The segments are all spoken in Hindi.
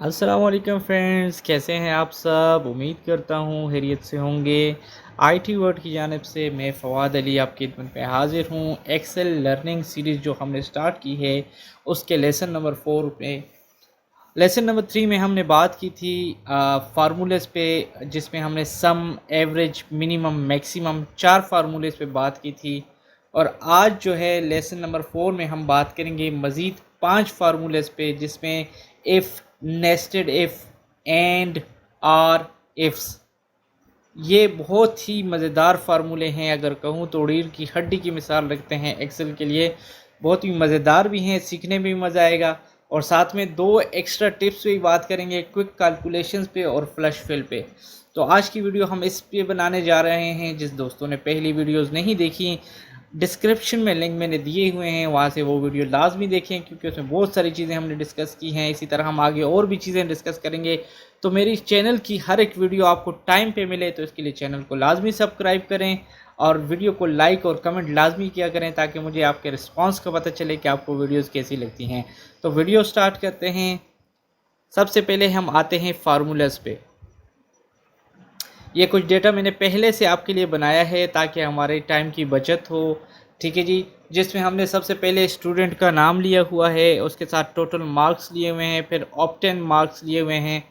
अस्सलाम वालेकुम फ्रेंड्स, कैसे हैं आप सब। उम्मीद करता हूँ खैरियत से होंगे। आईटी वर्ल्ड की जानिब से मैं फ़वाद अली आपकी खिदमत में हाज़िर हूँ। एक्सेल लर्निंग सीरीज़ जो हमने स्टार्ट की है उसके लेसन नंबर 4 में, लेसन नंबर 3 में हमने बात की थी फार्मूलेस पे, जिसमें हमने सम, एवरेज, मिनिमम, मैक्सिमम 4 फार्मूलेस पे बात की थी। और आज जो है लेसन नंबर 4 में हम बात करेंगे मज़ीद 5 फार्मूलेस पे, जिसमें if, nested if, and, or, ifs. ये बहुत ही मज़ेदार फार्मूले हैं, अगर कहूँ तो रीढ़ की हड्डी की मिसाल रखते हैं एक्सेल के लिए। बहुत ही मज़ेदार भी हैं, सीखने में भी मज़ा आएगा। और साथ में दो एक्स्ट्रा टिप्स भी बात करेंगे, क्विक कैलकुलेशंस पे और फ्लश फिल पे। तो आज की वीडियो हम इस पे बनाने जा रहे हैं। जिस दोस्तों ने पहली वीडियोस नहीं देखी, डिस्क्रिप्शन में लिंक मैंने दिए हुए हैं, वहाँ से वो वीडियो लाजमी देखें, क्योंकि उसमें बहुत सारी चीज़ें हमने डिस्कस की हैं। इसी तरह हम आगे और भी चीज़ें डिस्कस करेंगे। तो मेरी चैनल की हर एक वीडियो आपको टाइम पे मिले, तो इसके लिए चैनल को लाजमी सब्सक्राइब करें और वीडियो को लाइक और कमेंट लाजमी किया करें, ताकि मुझे आपके रिस्पांस का पता चले कि आपको वीडियोस कैसी लगती हैं। तो वीडियो स्टार्ट करते हैं। सबसे पहले हम आते हैं फार्मूलाज पे। ये कुछ डेटा मैंने पहले से आपके लिए बनाया है ताकि हमारे टाइम की बचत हो। ठीक है जी। जिसमें हमने सबसे पहले स्टूडेंट का नाम लिया हुआ है, उसके साथ टोटल मार्क्स लिए हुए हैं, फिर ऑप्टेन मार्क्स लिए हुए हैं।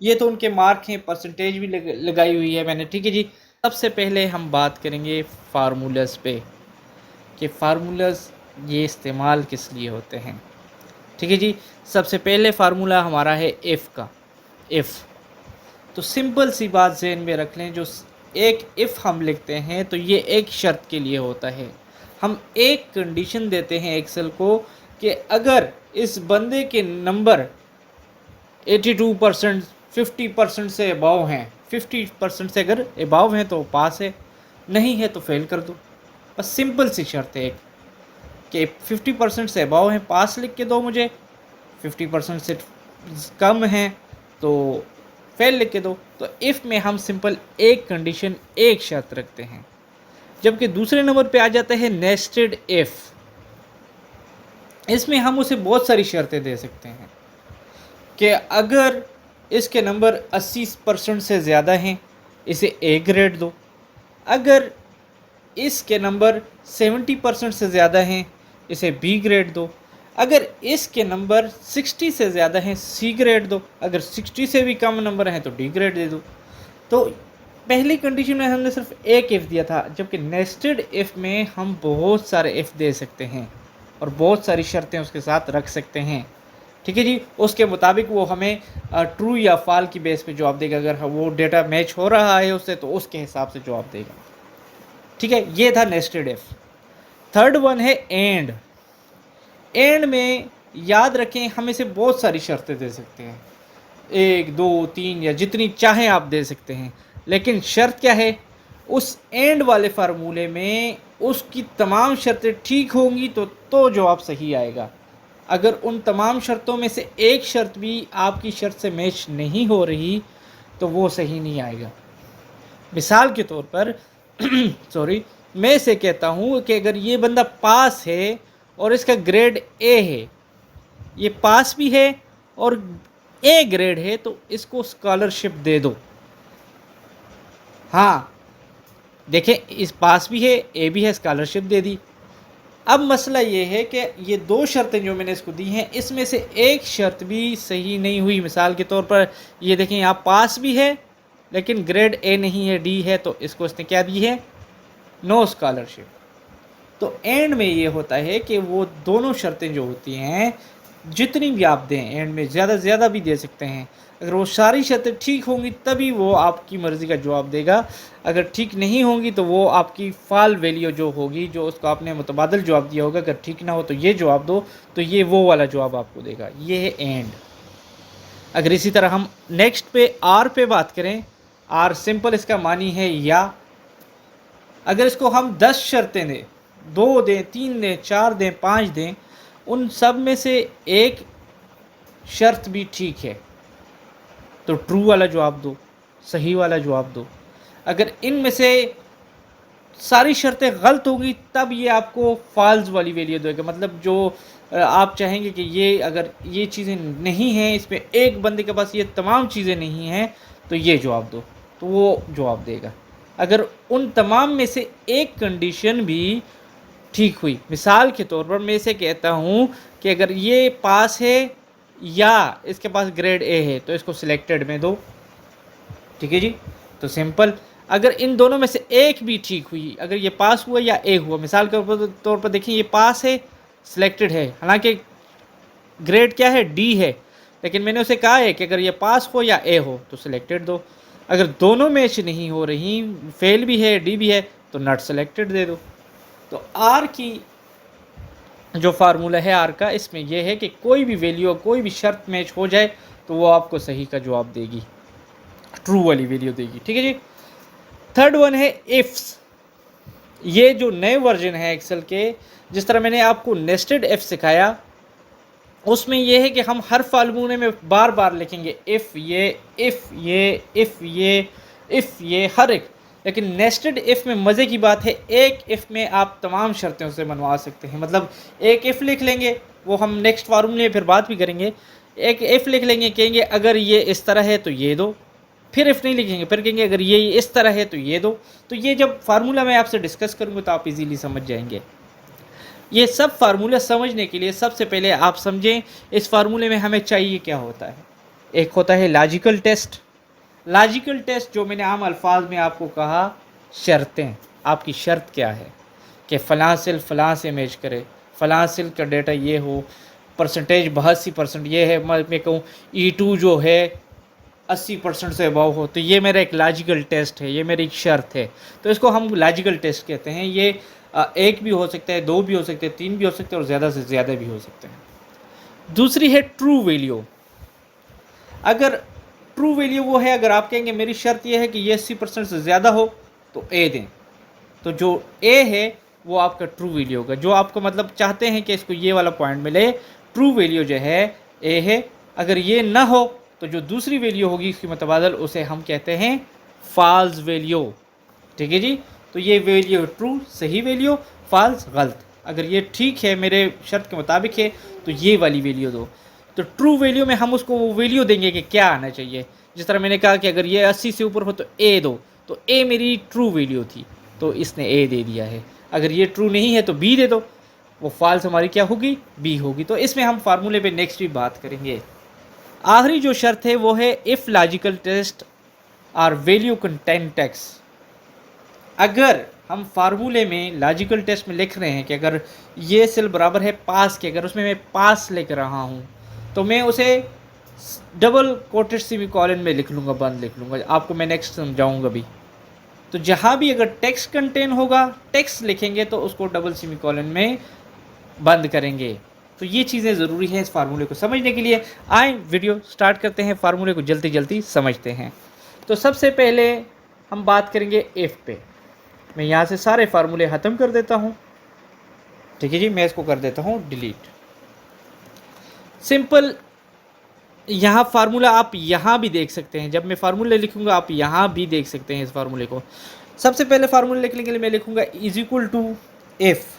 ये तो उनके मार्क हैं, परसेंटेज भी लगाई हुई है मैंने। ठीक है जी। सबसे पहले हम बात करेंगे फार्मूलाज पे कि फार्मूलाज ये इस्तेमाल किस लिए होते हैं। ठीक है जी। सबसे पहले फार्मूला हमारा है इफ़ का। इफ़ तो सिंपल सी बात ज़हन में रख लें, जो एक इफ़ हम लिखते हैं तो ये एक शर्त के लिए होता है। हम एक कंडीशन देते हैं एक्सेल को कि अगर इस बंदे के नंबर 82%, 50% से अबाव हैं, 50% से अगर अबाव हैं तो पास है, नहीं है तो फेल कर दो। बस सिंपल सी शर्त है एक, कि 50% से अबाव हैं पास लिख के दो मुझे, 50% से कम है तो फेल लिख के दो। तो इफ़ में हम सिंपल एक कंडीशन, एक शर्त रखते हैं। जबकि दूसरे नंबर पे आ जाता है नेस्टेड इफ़। इसमें हम उसे बहुत सारी शर्तें दे सकते हैं कि अगर इसके नंबर 80% से ज़्यादा हैं, इसे ए ग्रेड दो। अगर इसके नंबर 70% से ज़्यादा हैं, इसे बी ग्रेड दो। अगर इसके नंबर 60 से ज़्यादा हैं, सी ग्रेड दो। अगर 60 से भी कम नंबर हैं तो डी ग्रेड दे दो। तो पहली कंडीशन में हमने सिर्फ एक इफ़ दिया था, जबकि नेस्टेड इफ़ में हम बहुत सारे इफ़ दे सकते हैं और बहुत सारी शर्तें उसके साथ रख सकते हैं। ठीक है जी। उसके मुताबिक वो हमें ट्रू या फाल की बेस पे जवाब देगा। अगर वो डेटा मैच हो रहा है उससे, तो उसके हिसाब से जवाब देगा। ठीक है, ये था नेस्टेड इफ़। थर्ड वन है एंड। एंड में याद रखें, हम इसे बहुत सारी शर्तें दे सकते हैं, 1, 2, 3 या जितनी चाहें आप दे सकते हैं। लेकिन शर्त क्या है, उस एंड वाले फार्मूले में उसकी तमाम शर्तें ठीक होंगी तो जवाब सही आएगा। अगर उन तमाम शर्तों में से एक शर्त भी आपकी शर्त से मैच नहीं हो रही तो वो सही नहीं आएगा। मिसाल के तौर पर सॉरी, मैं इसे कहता हूँ कि अगर ये बंदा पास है और इसका ग्रेड ए है, ये पास भी है और ए ग्रेड है, तो इसको स्कॉलरशिप दे दो। हाँ, देखें, इस पास भी है, ए भी है, स्कॉलरशिप दे दी। अब मसला ये है कि ये दो शर्तें जो मैंने इसको दी हैं, इसमें से एक शर्त भी सही नहीं हुई। मिसाल के तौर पर ये देखें, यहाँ पास भी है लेकिन ग्रेड ए नहीं है, डी है, तो इसको इसने क्या दी है, नो स्कॉलरशिप। तो एंड में ये होता है कि वो दोनों शर्तें जो होती हैं, जितनी भी आप दें, एंड में ज़्यादा से ज़्यादा भी दे सकते हैं। अगर वो सारी शर्तें ठीक होंगी तभी वो आपकी मर्ज़ी का जवाब देगा। अगर ठीक नहीं होंगी तो वो आपकी फाल वैल्यू जो होगी, जो उसको आपने मुतबादल जवाब दिया होगा, अगर ठीक ना हो तो ये जवाब दो, तो ये वो वाला जवाब आपको देगा। ये है एंड। अगर इसी तरह हम नेक्स्ट पे आर पे बात करें, आर सिंपल इसका मानी है या। अगर इसको हम 10 शर्तें दें, 2 दें, 3 दें, 4 दें, 5 दें, उन सब में से एक शर्त भी ठीक है तो ट्रू वाला जवाब दो, सही वाला जवाब दो। अगर इनमें से सारी शर्तें गलत होंगी तब ये आपको फॉल्स वाली वैल्यू देगा। मतलब जो आप चाहेंगे कि ये अगर ये चीज़ें नहीं हैं, इसमें एक बंदे के पास ये तमाम चीज़ें नहीं हैं, तो ये जवाब दो, तो वो जवाब देगा। अगर उन तमाम में से एक कंडीशन भी ठीक हुई, मिसाल के तौर पर मैं इसे कहता हूँ कि अगर ये पास है या इसके पास ग्रेड ए है तो इसको सिलेक्टेड में दो, ठीक है जी। तो सिंपल, अगर इन दोनों में से एक भी ठीक हुई, अगर ये पास हुआ या ए हुआ, मिसाल के तौर पर देखिए ये पास है, सिलेक्टेड है, हालांकि ग्रेड क्या है, डी है, लेकिन मैंने उसे कहा है कि अगर ये पास हो या ए हो तो सिलेक्टेड दो। अगर दोनों मैच नहीं हो रही, फेल भी है डी भी है, तो नॉट सिलेक्टेड दे दो। तो आर की जो फार्मूला है आर का, इसमें यह है कि कोई भी वैल्यू, कोई भी शर्त मैच हो जाए तो वो आपको सही का जवाब देगी, ट्रू वाली वैल्यू देगी, ठीक है जी। थर्ड वन है इफ्स। ये जो नए वर्जन है एक्सेल के, जिस तरह मैंने आपको नेस्टेड इफ सिखाया, उसमें यह है कि हम हर फार्मूले में बार बार लिखेंगे इफ़ ये, इफ़ ये, इफ़ ये, इफ़ ये, हर एक। लेकिन नेस्टेड इफ़ में मज़े की बात है, एक इफ़ में आप तमाम शर्तें उसे मनवा सकते हैं। मतलब एक इफ़ लिख लेंगे, वो हम नेक्स्ट फार्मूले में फिर बात भी करेंगे। एक इफ़ लिख लेंगे, कहेंगे अगर ये इस तरह है तो ये दो, फिर इफ़ नहीं लिखेंगे, फिर कहेंगे अगर ये इस तरह है तो ये दो। तो ये जब फार्मूला मैं आपसे डिस्कस करूँगा तो आप इजीली समझ जाएंगे। ये सब फार्मूला समझने के लिए सबसे पहले आप समझें इस फार्मूले में हमें चाहिए क्या होता है। एक होता है लॉजिकल टेस्ट। लॉजिकल टेस्ट जो मैंने आम अल्फाज में आपको कहा, शर्तें, आपकी शर्त क्या है कि फ़लाँ सेल फ़लाँ से मैच करे, फ़लाँ सेल का डेटा ये हो, परसेंटेज 82% ये है, मैं कहूँ E2 जो है 80% से अबव हो, तो ये मेरा एक लॉजिकल टेस्ट है, ये मेरी एक शर्त है। तो इसको हम लॉजिकल टेस्ट कहते हैं। ये एक भी हो सकता है, दो भी हो सकते हैं, तीन भी हो सकते हैं और ज़्यादा से ज़्यादा भी हो सकते हैं। दूसरी है ट्रू वैल्यू। अगर ट्रू वैल्यू वो है, अगर आप कहेंगे मेरी शर्त ये है कि ये 80% से ज़्यादा हो तो ए दें, तो जो ए है वो आपका ट्रू वैल्यू होगा। जो आपको मतलब चाहते हैं कि इसको ये वाला पॉइंट मिले, ट्रू वैल्यू जो है ए है। अगर ये ना हो तो जो दूसरी वैल्यू होगी इसकी मुतबादल, उसे हम कहते हैं फॉल्स वैल्यू, ठीक है जी। तो ये वैल्यू ट्रू सही वैल्यू, फॉल्स गलत। अगर ये ठीक है, मेरे शर्त के मुताबिक है, तो ये वाली वैल्यू दो। तो ट्रू वैल्यू में हम उसको वो वैल्यू देंगे कि क्या आना चाहिए। जिस तरह मैंने कहा कि अगर ये 80 से ऊपर हो तो ए दो, तो ए मेरी ट्रू वैल्यू थी तो इसने ए दे दिया है। अगर ये ट्रू नहीं है तो बी दे दो, वो फॉल्स हमारी क्या होगी, बी होगी। तो इसमें हम फार्मूले पे नेक्स्ट भी बात करेंगे। आखिरी जो शर्त है वो है if logical test or value contain text. अगर हम फार्मूले में लॉजिकल टेस्ट में लिख रहे हैं कि अगर ये सेल बराबर है पास के, अगर उसमें मैं पास लिख रहा हूँ तो मैं उसे डबल कोटेड सेमीकोलन में लिख लूँगा, बंद लिख लूँगा। आपको मैं नेक्स्ट समझाऊँगा भी। तो जहाँ भी अगर टेक्स्ट कंटेन होगा, टेक्स्ट लिखेंगे तो उसको डबल सेमीकोलन में बंद करेंगे। तो ये चीज़ें ज़रूरी हैं इस फार्मूले को समझने के लिए। आए वीडियो स्टार्ट करते हैं, फार्मूले को जल्दी जल्दी समझते हैं। तो सबसे पहले हम बात करेंगे इफ़ पे। मैं यहाँ से सारे फार्मूले ख़त्म कर देता हूँ, ठीक है जी। मैं इसको कर देता हूँ डिलीट। सिंपल, यहाँ फार्मूला आप यहाँ भी देख सकते हैं। जब मैं फार्मूले लिखूँगा आप यहाँ भी देख सकते हैं इस फार्मूले को। सबसे पहले फार्मूले लिखने के लिए मैं लिखूँगा इज इक्वल टू इफ़।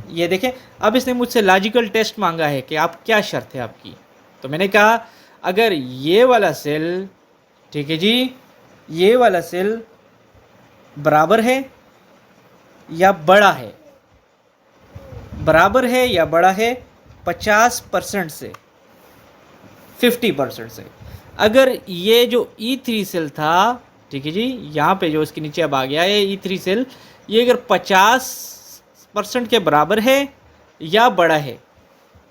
ये देखें, अब इसने मुझसे लॉजिकल टेस्ट मांगा है कि आप क्या शर्त है आपकी। तो मैंने कहा अगर ये वाला सेल, ठीक है जी, ये वाला सेल बराबर है या बड़ा है, बराबर है या बड़ा है 50% से 50% से। अगर ये जो E3 सेल था, ठीक है जी, यहाँ पे जो इसके नीचे अब आ गया है E3 सेल, ये अगर 50% के बराबर है या बड़ा है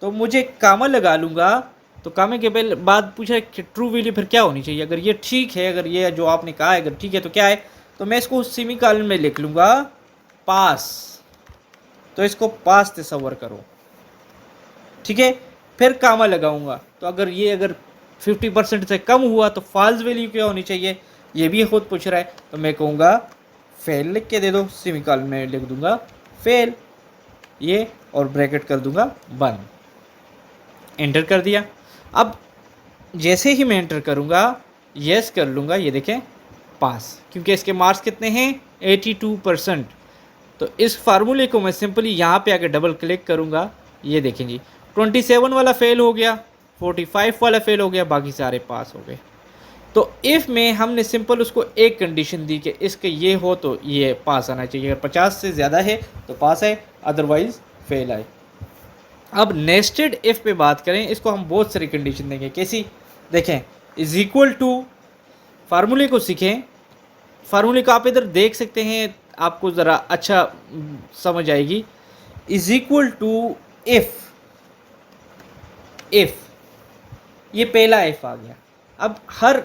तो मुझे कामा लगा लूँगा। तो कामे के बाद पूछा कि ट्रू वैल्यू फिर क्या होनी चाहिए। अगर ये ठीक है, अगर ये जो आपने कहा है अगर ठीक है तो क्या है, तो मैं इसको सेमीकोलन में लिख लूँगा पास। तो इसको पास तस्वर करो, ठीक है। फिर कामा लगाऊंगा। तो अगर ये अगर 50% से कम हुआ तो फॉल्स वैल्यू क्या होनी चाहिए, ये भी खुद पूछ रहा है। तो मैं कहूँगा फेल लिख के दे दो, सेमीकोलन में लिख दूंगा फेल, ये और ब्रैकेट कर दूंगा बंद। एंटर कर दिया। अब जैसे ही मैं एंटर करूँगा, यस कर लूँगा, ये देखें पास, क्योंकि इसके मार्क्स कितने हैं 82%। तो इस फार्मूले को मैं सिंपली यहाँ पे आके डबल क्लिक करूँगा, ये देखें जी 27 वाला फेल हो गया, 45 वाला फेल हो गया, बाकी सारे पास हो गए। तो इफ़ में हमने सिंपल उसको एक कंडीशन दी कि इसके ये हो तो ये पास आना चाहिए, अगर 50 से ज़्यादा है तो पास है, अदरवाइज़ फेल आए। अब नेस्टेड इफ़ पे बात करें, इसको हम बहुत सारी कंडीशन देंगे। कैसी? देखें, इज़ इक्वल टू, फार्मूले को सीखें, फार्मूले को आप इधर देख सकते हैं, आपको ज़रा अच्छा समझ आएगी। इज़ इक्वल टू इफ़, ये पहला इफ़ आ गया। अब हर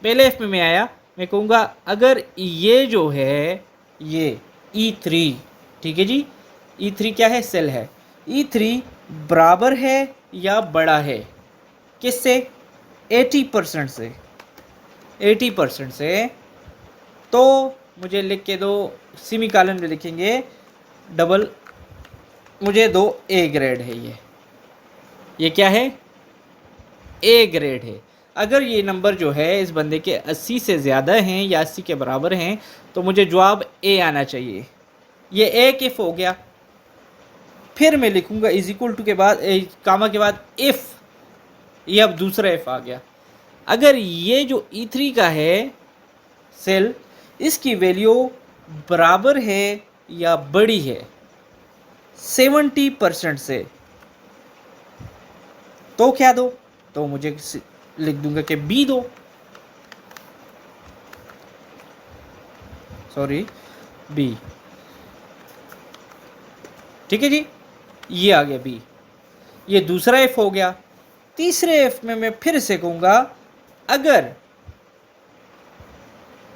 पहले इफ़ में मैं आया, मैं कहूँगा अगर ये जो है ये E3, ठीक है जी, E3 क्या है? सेल है। E3 बराबर है या बड़ा है किससे? 80% से, 80% से। तो मुझे लिख के दो, सेमी कॉलन में लिखेंगे डबल, मुझे दो ए ग्रेड है ये क्या है? ए ग्रेड है। अगर ये नंबर जो है इस बंदे के 80 से ज़्यादा हैं या 80 के बराबर हैं तो मुझे जवाब ए आना चाहिए। ये एक इफ़ हो गया। फिर मैं लिखूँगा इज इक्वल टू के बाद कामा के बाद इफ़, ये अब दूसरा इफ़ आ गया। अगर ये जो E3 का है सेल, इसकी वैल्यू बराबर है या बड़ी है 70% से, तो क्या दो? तो मुझे लिख दूंगा कि बी दो, सॉरी बी, ठीक है जी, ये आ गया बी। ये दूसरा एफ हो गया। तीसरे एफ में मैं फिर से कहूँगा अगर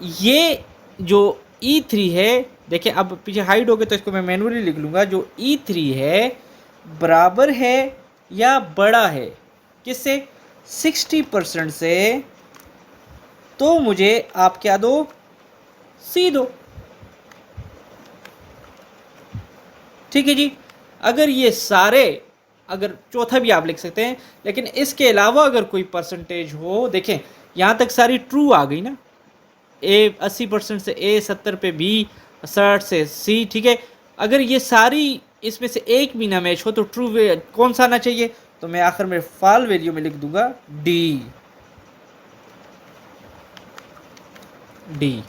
ये जो E3 है, देखिए अब पीछे हाइड हो गया तो इसको मैं मैनुअली लिख लूँगा, जो E3 है बराबर है या बड़ा है किससे? 60% से, तो मुझे आप क्या दो? सी दो, ठीक है जी। अगर ये सारे, अगर चौथा भी आप लिख सकते हैं, लेकिन इसके अलावा अगर कोई परसेंटेज हो, देखें यहाँ तक सारी ट्रू आ गई ना, ए 80% से ए, 70 पे बी, 60 से सी, ठीक है। अगर ये सारी इसमें से एक भी ना मैच हो तो ट्रू कौन सा आना चाहिए? तो मैं आखिर में फाल वैल्यू में लिख दूंगा डी, डी,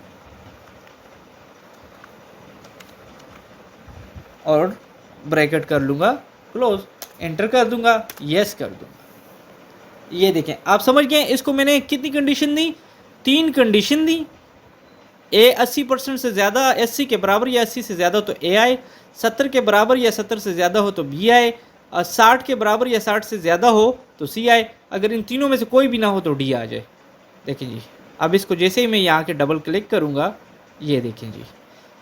और ब्रैकेट कर लूँगा क्लोज, एंटर कर दूंगा, यस कर दूंगा। ये देखें, आप समझ गए। इसको मैंने कितनी कंडीशन दी? 3 कंडीशन दी। ए 80% से ज़्यादा, 80 के बराबर या 80 से ज़्यादा तो ए आए, 70 के बराबर या 70 से ज़्यादा हो तो बी आए, और 60 के बराबर या 60 से ज़्यादा हो तो सी आए। अगर इन तीनों में से कोई भी ना हो तो डी आ जाए। देखें जी, अब इसको जैसे ही मैं यहाँ के डबल क्लिक करूँगा, ये देखें जी,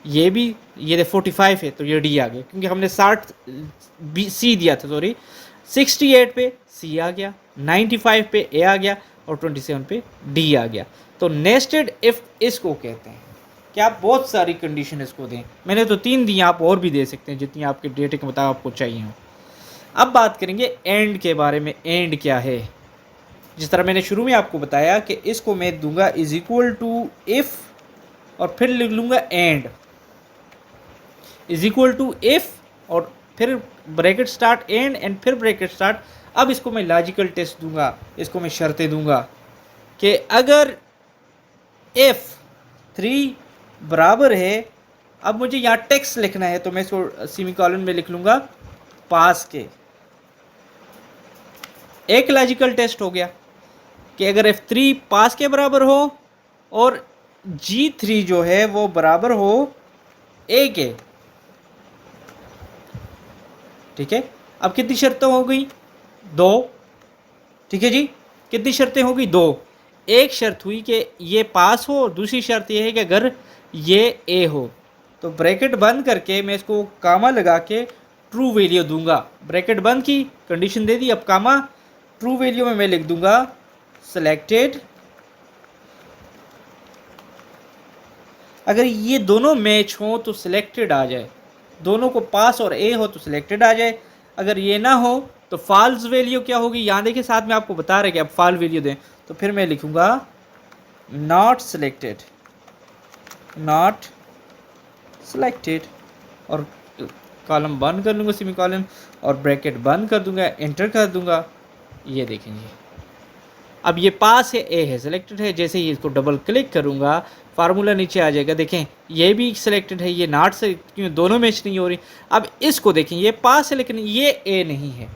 ये भी, ये 45 है तो ये डी आ गया, क्योंकि हमने 60 बी सी दिया था, सॉरी 68 पे सी आ गया, 95 पे ए आ गया, और 27 पे डी आ गया। तो नेस्टेड इफ इसको कहते हैं कि आप बहुत सारी कंडीशन इसको दें। मैंने तो 3 दी, आप और भी दे सकते हैं जितनी आपके डेटे के मुताबिक आपको चाहिए हो। अब बात करेंगे एंड के बारे में। एंड क्या है? जिस तरह मैंने शुरू में आपको बताया कि इसको मैं दूंगा इज इक्वल टू इफ, और फिर लिख लूँगा and, is equal to if, और फिर ब्रैकेट स्टार्ट एंड फिर ब्रैकेट स्टार्ट। अब इसको मैं लॉजिकल टेस्ट दूंगा, इसको मैं शर्तें दूंगा कि अगर F3 बराबर है, अब मुझे यहाँ टेक्स्ट लिखना है तो मैं इसको सेमीकोलन में लिख लूँगा पास के। एक लॉजिकल टेस्ट हो गया कि अगर F3 पास के बराबर हो और G3 जो है वो बराबर हो A के, ठीक है। अब कितनी शर्तें हो गई? 2, ठीक है जी। कितनी शर्तें होगी? 2। एक शर्त हुई कि ये पास हो, दूसरी शर्त ये है कि अगर ये ए हो। तो ब्रैकेट बंद करके मैं इसको कामा लगा के ट्रू वैल्यू दूंगा। ब्रैकेट बंद की, कंडीशन दे दी, अब कामा, ट्रू वैल्यू में मैं लिख दूंगा सिलेक्टेड। अगर ये दोनों मैच हो तो सिलेक्टेड आ जाए, दोनों को पास और ए हो तो सिलेक्टेड आ जाए। अगर ये ना हो तो फॉल्स वैल्यू क्या होगी? यहाँ देखिए साथ में आपको बता रहे कि अब फॉल वैल्यू दें, तो फिर मैं लिखूंगा नॉट सिलेक्टेड। नॉट सिलेक्टेड, और कॉलम बंद कर लूँगा सेमीकोलन, और ब्रैकेट बंद कर दूंगा, एंटर कर दूंगा। ये देखेंगे अब ये पास है, ए है, सिलेक्टेड है। जैसे ही इसको डबल क्लिक करूंगा फार्मूला नीचे आ जाएगा। देखें ये भी सिलेक्टेड है, ये नॉट से क्यों दोनों मैच नहीं हो रही। अब इसको देखें ये पास है लेकिन ये ए नहीं है,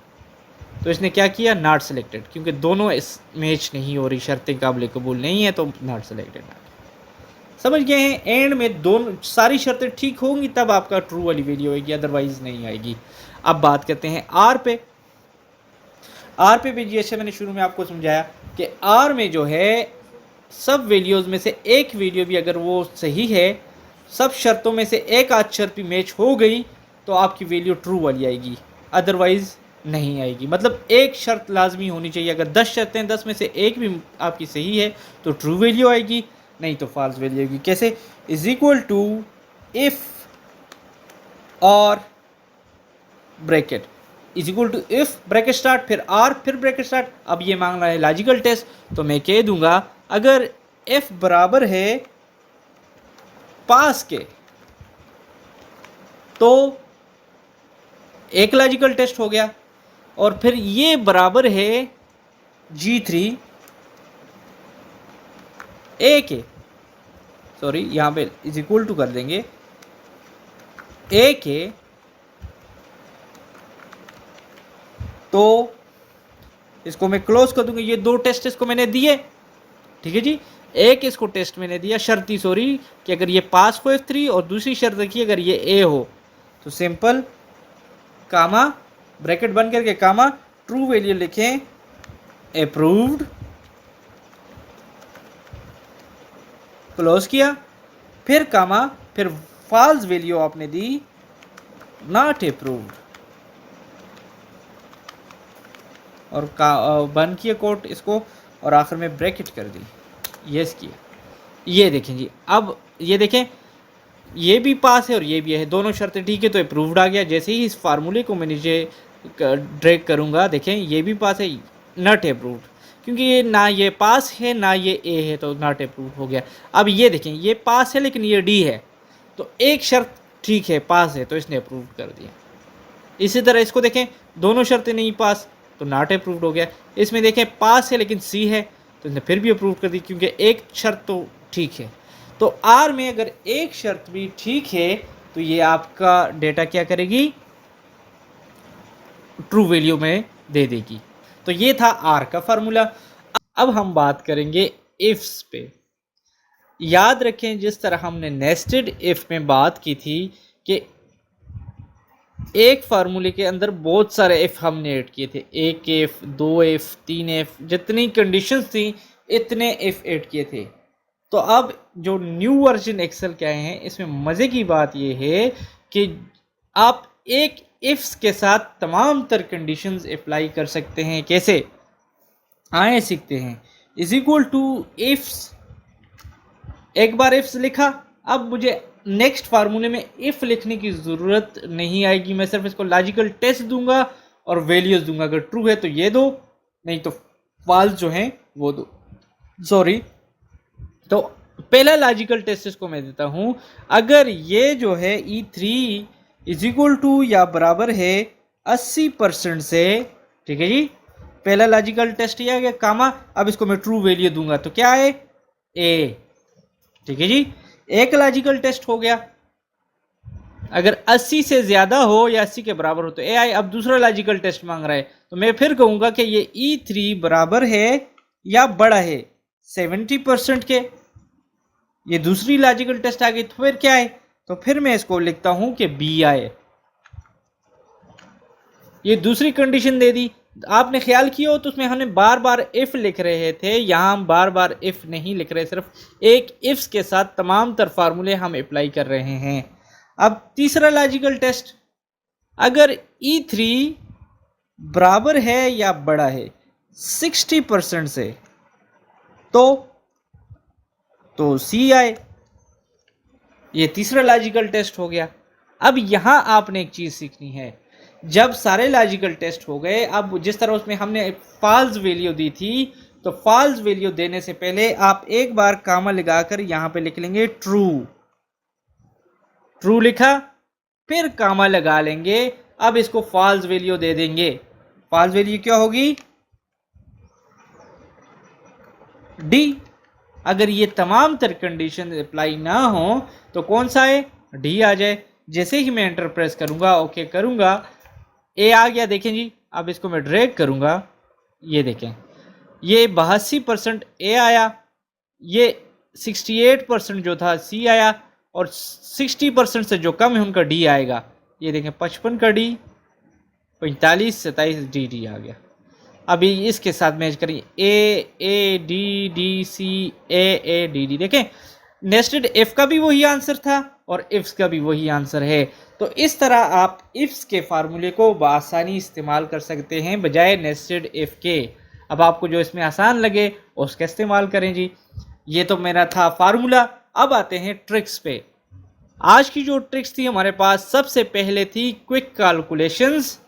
तो इसने क्या किया, नॉट सिलेक्टेड, क्योंकि दोनों इस मैच नहीं हो रही, शर्तें काबिल कबूल नहीं है, तो नॉट सिलेक्टेड। समझ गए हैं, एंड में दोनों सारी शर्तें ठीक होंगी तब आपका ट्रू वाली वैल्यू आएगी, अदरवाइज नहीं आएगी। अब बात करते हैं आर पे। आर पे भी जैसे मैंने शुरू में आपको समझाया कि आर में जो है सब वैल्यूज़ में से एक वैल्यू भी अगर वो सही है, सब शर्तों में से एक आध शर्त भी मैच हो गई, तो आपकी वैल्यू ट्रू वाली आएगी, अदरवाइज़ नहीं आएगी। मतलब एक शर्त लाजमी होनी चाहिए। अगर 10 शर्तें 10 में से एक भी आपकी सही है तो ट्रू वैल्यू आएगी, नहीं तो फॉल्स वैल्यू आएगी। कैसे, इज इक्वल टू इफ और bracket, is equal to if bracket start फिर आर फिर ब्रैकेट स्टार्ट। अब ये मांग रहा है लॉजिकल टेस्ट, तो मैं कह दूंगा अगर एफ बराबर है पास के तो एक लॉजिकल टेस्ट हो गया, और फिर ये बराबर है G3 ए के, सॉरी यहां पे इज इक्वल टू कर देंगे ए के, तो इसको मैं क्लोज कर दूंगा। ये दो टेस्ट इसको मैंने दिए, ठीक है जी। एक इसको टेस्ट मैंने दिया शर्ती, सॉरी, कि अगर ये पास हो F3, और दूसरी शर्त रखी अगर ये ए हो, तो सिंपल कामा ब्रैकेट बंद करके कामा ट्रू वैल्यू लिखें, अप्रूव्ड, क्लोज किया, फिर कामा, फिर फॉल्स वैल्यू आपने दी, नॉट अप्रूव्ड, और बंद किया कोट इसको, और आखिर में ब्रैकेट कर दी, यस किया। ये देखें जी, अब ये देखें ये भी पास है और ये भी है, दोनों शर्तें ठीक है, तो अप्रूव्ड आ गया। जैसे ही इस फार्मूले को मैं नीचे ड्रैग करूंगा, देखें ये भी पास है, नॉट अप्रूव्ड, क्योंकि ये ना ये पास है ना ये ए है, तो नॉट अप्रूव्ड हो गया। अब ये देखें ये पास है लेकिन ये डी है, तो एक शर्त ठीक है, पास है, तो इसने अप्रूव कर दिया। इसी तरह इसको देखें, दोनों शर्तें नहीं पास, तो नॉट अप्रूव्ड हो गया। इसमें देखें पास है लेकिन सी है, तो इसने फिर भी अप्रूव कर दी, क्योंकि एक शर्त तो ठीक है। तो आर में अगर एक शर्त भी ठीक है तो ये आपका डेटा क्या करेगी, ट्रू वैल्यू में दे देगी। तो ये था आर का फार्मूला। अब हम बात करेंगे इफ्स पे। याद रखें जिस तरह हमने नेस्टेड इफ में बात की थी कि एक फार्मूले के अंदर बहुत सारे इफ हमने ऐड किए थे, एक इफ, दो इफ, तीन इफ, जितनी कंडीशंस थी इतने इफ ऐड किए थे। तो अब जो न्यू वर्जन एक्सेल के आए हैं, इसमें मज़े की बात यह है कि आप एक इफ्स के साथ तमाम तर कंडीशंस अप्लाई कर सकते हैं। कैसे, आए सीखते हैं। इज इक्वल टू इफ्स, एक बार इफ्स लिखा, अब मुझे नेक्स्ट फार्मूले में इफ लिखने की ज़रूरत नहीं आएगी। मैं सिर्फ इसको लॉजिकल टेस्ट दूंगा और वैल्यूज दूंगा। अगर ट्रू है तो ये दो, नहीं तो फॉल्स जो है वो दो, सॉरी। तो पहला लॉजिकल टेस्ट इसको मैं देता हूं, अगर ये जो है E3 इज इक्वल टू या बराबर है 80% से, ठीक है जी। पहला लॉजिकल टेस्ट ये आ गया कामा, अब इसको मैं ट्रू वैल्यू दूंगा तो क्या है, ए, ठीक है जी। एक लॉजिकल टेस्ट हो गया, अगर 80 से ज्यादा हो या 80 के बराबर हो तो ए आई। अब दूसरा लॉजिकल टेस्ट मांग रहा है, तो मैं फिर कहूंगा कि ये E3 बराबर है या बड़ा है 70% के। ये दूसरी लॉजिकल टेस्ट आ गई, तो फिर क्या है, तो फिर मैं इसको लिखता हूं कि बी आए। ये दूसरी कंडीशन दे दी। आपने ख्याल किया हो तो उसमें हमने बार बार इफ लिख रहे थे, यहां हम बार बार इफ नहीं लिख रहे, सिर्फ एक इफ्स के साथ तमाम तर फार्मूले हम अप्लाई कर रहे हैं। अब तीसरा लॉजिकल टेस्ट, अगर E3 बराबर है या बड़ा है 60% से, तो सी आए। ये तीसरा लॉजिकल टेस्ट हो गया। अब यहां आपने एक चीज सीखनी है, जब सारे लॉजिकल टेस्ट हो गए, अब जिस तरह उसमें हमने फॉल्स वैल्यू दी थी, तो फॉल्स वैल्यू देने से पहले आप एक बार कामा लगाकर यहां पे लिख लेंगे ट्रू, ट्रू लिखा, फिर कामा लगा लेंगे। अब इसको फॉल्स वैल्यू दे देंगे। फॉल्स वैल्यू क्या होगी? डी। अगर ये तमाम तर कंडीशन अप्लाई ना हो तो कौन सा है? डी आ जाए। जैसे ही मैं एंटर प्रेस करूंगा, ओके करूंगा, ए आ गया। देखें जी, अब इसको मैं ड्रैग करूंगा, ये देखें, ये 82% ए आया, ये 68% जो था सी आया, और 60% से जो कम है उनका डी आएगा। ये देखें 55 का डी, 45, 27 डी डी आ गया। अभी इसके साथ मैच करें, A D D C A D D. देखें नेस्टेड इफ का भी वही आंसर था और इफ्स का भी वही आंसर है। तो इस तरह आप इफ्स के फार्मूले को बआसानी इस्तेमाल कर सकते हैं बजाय नेस्टेड इफ के। अब आपको जो इसमें आसान लगे उसका इस्तेमाल करें जी। ये तो मेरा था फार्मूला। अब आते हैं ट्रिक्स पे। आज की जो ट्रिक्स थी हमारे पास, सबसे पहले थी क्विक कैलकुलेशंस।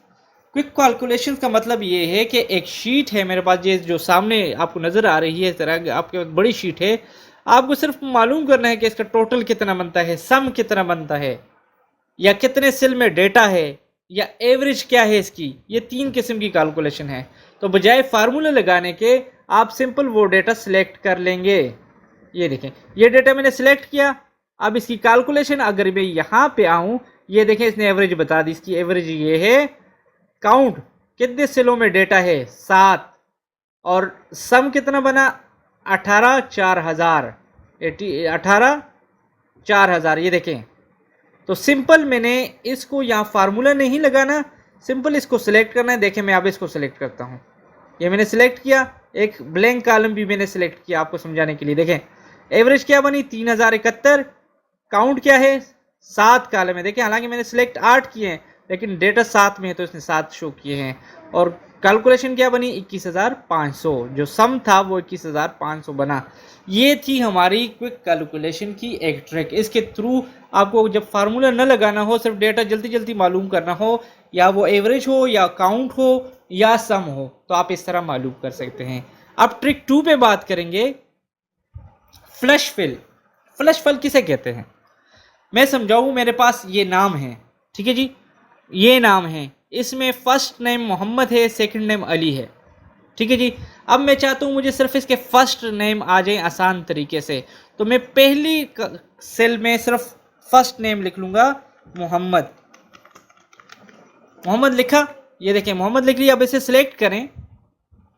क्विक कैलकुलेशंस का मतलब ये है कि एक शीट है मेरे पास, ये जो सामने आपको नज़र आ रही है, इस तरह आपके पास बड़ी शीट है। आपको सिर्फ मालूम करना है कि इसका टोटल कितना बनता है, सम कितना बनता है, या कितने सेल में डेटा है, या एवरेज क्या है इसकी। ये 3 किस्म की कैलकुलेशन है। तो बजाय फार्मूला लगाने के आप सिंपल वो डेटा सिलेक्ट कर लेंगे। ये देखें, ये डेटा मैंने सिलेक्ट किया। अब इसकी कैलकुलेशन अगर मैं यहाँ पे आऊँ, ये देखें इसने एवरेज बता दी। इसकी एवरेज ये है। काउंट कितने सेलों में डेटा है? 7। और सम कितना बना? 18 4000, 18 4000। ये देखें, तो सिंपल मैंने इसको यहाँ फार्मूला नहीं लगाना, सिंपल इसको सिलेक्ट करना है। देखें मैं अब इसको सिलेक्ट करता हूँ, ये मैंने सिलेक्ट किया। एक ब्लैंक कॉलम भी मैंने सिलेक्ट किया आपको समझाने के लिए। देखें एवरेज क्या बनी? 3071। काउंट क्या है? 7 कॉलम है। देखें हालांकि मैंने सिलेक्ट 8 किए हैं लेकिन डेटा 7 में है तो इसने 7 शो किए हैं। और कैलकुलेशन क्या बनी? 21500। जो सम था वो 21500 बना। ये थी हमारी क्विक कैलकुलेशन की एक ट्रिक। इसके थ्रू आपको जब फार्मूला न लगाना हो, सिर्फ डेटा जल्दी जल्दी मालूम करना हो, या वो एवरेज हो या काउंट हो या सम हो, तो आप इस तरह मालूम कर सकते हैं। अब ट्रिक 2 पे बात करेंगे, फ्लश फिल। फ्लश फिल किसे कहते हैं मैं समझाऊं। मेरे पास ये नाम है, ठीक है जी, ये नाम है, इसमें फर्स्ट नेम मोहम्मद है, सेकंड नेम अली है, ठीक है जी। अब मैं चाहता हूँ मुझे सिर्फ इसके फर्स्ट नेम आ जाए आसान तरीके से, तो मैं पहली सेल में सिर्फ फर्स्ट नेम लिख लूँगा, मोहम्मद। मोहम्मद लिखा, ये देखें मोहम्मद लिख लिया। अब इसे सिलेक्ट करें,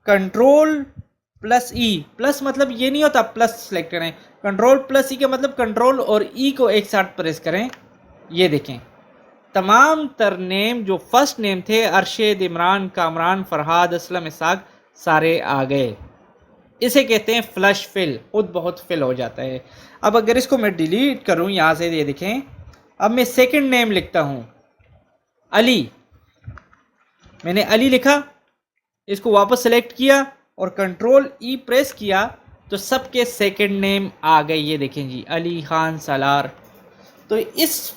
कंट्रोल प्लस ई। प्लस मतलब ये नहीं होता प्लस सिलेक्ट करें, कंट्रोल प्लस ई का मतलब कंट्रोल और ई को एक साथ प्रेस करें। ये देखें तमाम तर नेम जो फर्स्ट नेम थे, अरशद, इमरान, कामरान, फरहाद, असलम, इसाक, सारे आ गए। इसे कहते हैं फ्लश फिल। खुद बहुत फिल हो जाता है। अब अगर इसको मैं डिलीट करूं यहाँ से, ये देखें, अब मैं सेकंड नेम लिखता हूं अली। मैंने अली लिखा, इसको वापस सेलेक्ट किया और कंट्रोल ई प्रेस किया तो सबके सेकंड नेम आ गए। ये देखें जी, अली खान सालार। तो इस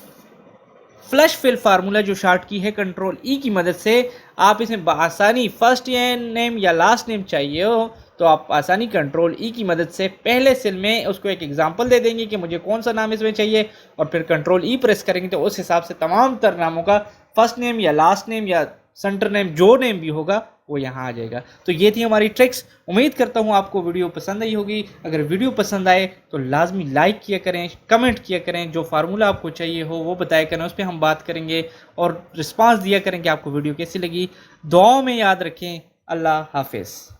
फ्लश फिल फार्मूला जो शार्ट की है कंट्रोल ई की मदद से, आप इसमें आसानी फर्स्ट नेम या लास्ट नेम चाहिए हो तो आप आसानी कंट्रोल ई की मदद से पहले सेल में उसको एक एग्जांपल दे देंगे कि मुझे कौन सा नाम इसमें चाहिए, और फिर कंट्रोल ई प्रेस करेंगे तो उस हिसाब से तमाम तर नामों का फर्स्ट नेम या लास्ट नेम या सेंटर नेम जो नेम भी होगा वो यहाँ आ जाएगा। तो ये थी हमारी ट्रिक्स। उम्मीद करता हूँ आपको वीडियो पसंद आई होगी। अगर वीडियो पसंद आए तो लाजमी लाइक किया करें, कमेंट किया करें, जो फार्मूला आपको चाहिए हो वो बताया करें, उस पर हम बात करेंगे, और रिस्पांस दिया करें कि आपको वीडियो कैसी लगी। दुआओं में याद रखें। अल्लाह हाफिज़।